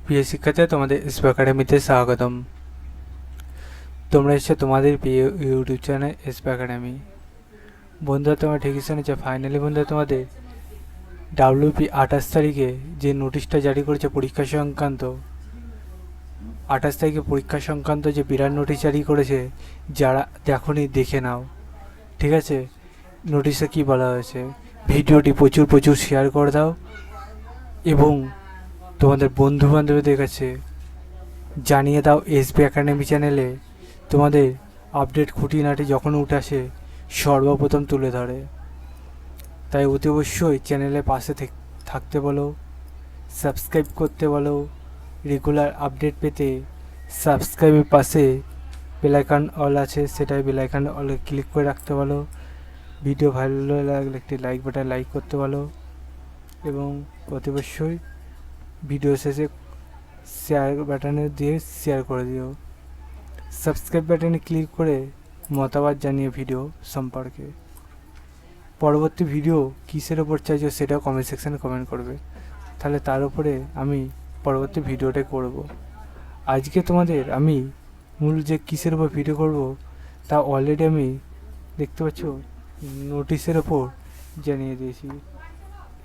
প্রিয় শিক্ষার্থী, তোমাদের এসপি একাডেমিতে স্বাগতম। তোমরা এসছো তোমাদের প্রিয় ইউটিউব চ্যানেল এসপি একাডেমি। বন্ধুরা, তোমরা ঠিকই শুনেছো, ফাইনালি বন্ধুরা তোমাদের ডাব্লিউপি 28 তারিখে যে নোটিশটা জারি করেছে পরীক্ষা সংক্রান্ত, 28 তারিখে পরীক্ষা সংক্রান্ত যে বিরাট নোটিশ জারি করেছে, যারা দেখোনি দেখে নাও, ঠিক আছে? নোটিশে কি বলা হয়েছে, ভিডিওটি প্রচুর শেয়ার করে দাও এবং তোমাদের বন্ধু বান্ধবীদের কাছে জানিয়ে দাও। এসবি একাডেমি চ্যানেলে তোমাদের আপডেট খুঁটিনাটি যখন উঠে আসে সর্বপ্রথম তুলে ধরে। তাই অতি অবশ্যই চ্যানেলের পাশে থাকতে বলো, সাবস্ক্রাইব করতে বলো। রেগুলার আপডেট পেতে সাবস্ক্রাইবের পাশে বেলাইকান অল আছে, সেটাই বেলাইকান অলে ক্লিক করে রাখতে বলো। ভিডিও ভালো লাগলে একটি লাইক বাটন লাইক করতে বলো এবং অতি অবশ্যই ভিডিও শেষে শেয়ার বাটনে দিয়ে শেয়ার করে দিও। সাবস্ক্রাইব বাটনে ক্লিক করে মতামত জানিয়ে ভিডিও সম্পর্কে। পরবর্তী ভিডিও কিসের ওপর চাইছো সেটাও কমেন্ট সেকশানে কমেন্ট করবে, তাহলে তার উপরে আমি পরবর্তী ভিডিওটা করব। আজকে তোমাদের আমি মূল যে কিসের ওপর ভিডিও করব তা অলরেডি আমি দেখতে পাচ্ছ নোটিশের ওপর জানিয়ে দিয়েছি।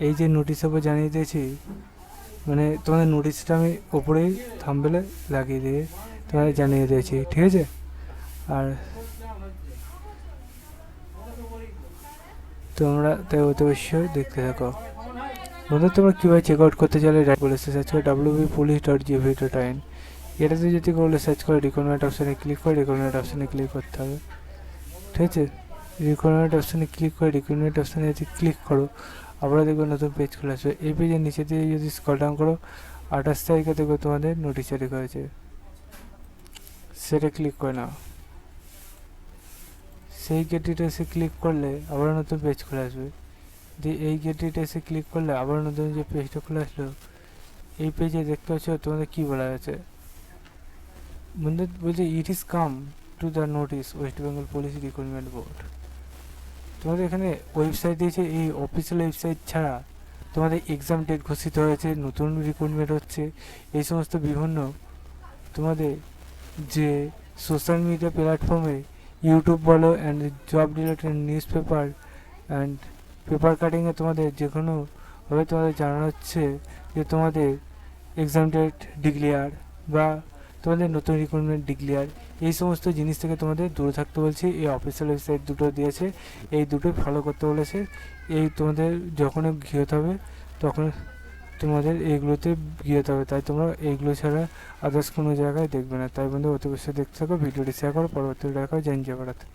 এই যে নোটিশের ওপর জানিয়ে দিয়েছি, মানে তোমাদের নোটিশটা আমি ওপরেই থাম্বনেলে লাগিয়ে দিয়ে তোমাদের জানিয়ে দিয়েছি, ঠিক আছে? আর তোমরা তাই অতি অবশ্যই দেখতে থাকো। বন্ধু, তোমরা কীভাবে চেক আউট করতে চাইলে বলেছে সার্চ করে www.police.gov.in। এটাতে যদি করলে সার্চ করে রিকোয়ারমেন্ট অপশানে ক্লিক করে রিকোয়ারমেন্ট অপশানে ক্লিক করতে হবে, ঠিক আছে? রিকোয়ারমেন্ট অপশানে ক্লিক করে রিকোয়ারমেন্ট অপশানে যদি ক্লিক করো, আবার দেখবে নতুন পেজ খুলে আসবে। এই পেজের নিচে দিয়ে যদি স্ক্রল ডাউন করো, 28 তারিখে দেখবে তোমাদের নোটিশ জারি করেছে, সেটা ক্লিক করে নাও। সেই গেট ডিটেলসে ক্লিক করলে আবার নতুন পেজ খুলে আসবে। দিয়ে এই গেট ডিটেলসে ক্লিক করলে আবার নতুন যে পেজটা খুলে আসলো, এই পেজে দেখতে পাচ্ছ তোমাদের কী বলা আছে। বন্ধু বলছে it is come to the notice West Bengal police recruitment board. তোমাদের এখানে ওয়েবসাইট দিয়েছে, এই অফিসিয়াল ওয়েবসাইট ছাড়া তোমাদের এক্সাম ডেট ঘোষিত হয়েছে, নতুন রিক্রুটমেন্ট হচ্ছে, এই সমস্ত বিভিন্ন তোমাদের যে সোশ্যাল মিডিয়া প্ল্যাটফর্মে ইউটিউব বলো and job related news paper and paper কাটিংয়ে তোমাদের যে কোনোভাবে তোমাদের জানানো হচ্ছে যে তোমাদের এক্সাম ডেট ডিক্লেয়ার বা তোমাদের নতুন রিক্রুটমেন্ট ডিক্লেয়ার, এই সমস্ত জিনিস থেকে তোমাদের দূরে থাকতে বলছে। এই অফিসিয়াল ওয়েবসাইট দুটো দিয়েছে, এই দুটোই ফলো করতে বলেছে। এই তোমাদের যখন ঘিরতে হবে তখন তোমাদের এইগুলোতে গিয়েতে হবে, তাই তোমরা এইগুলো ছাড়া আদার্স কোনো জায়গায় দেখবে না। তাই বন্ধু অতি অবশ্যই দেখতে থাকো, ভিডিওটি শেয়ার করো, পরবর্তী দেখা জানিয়ে বাড়াতে।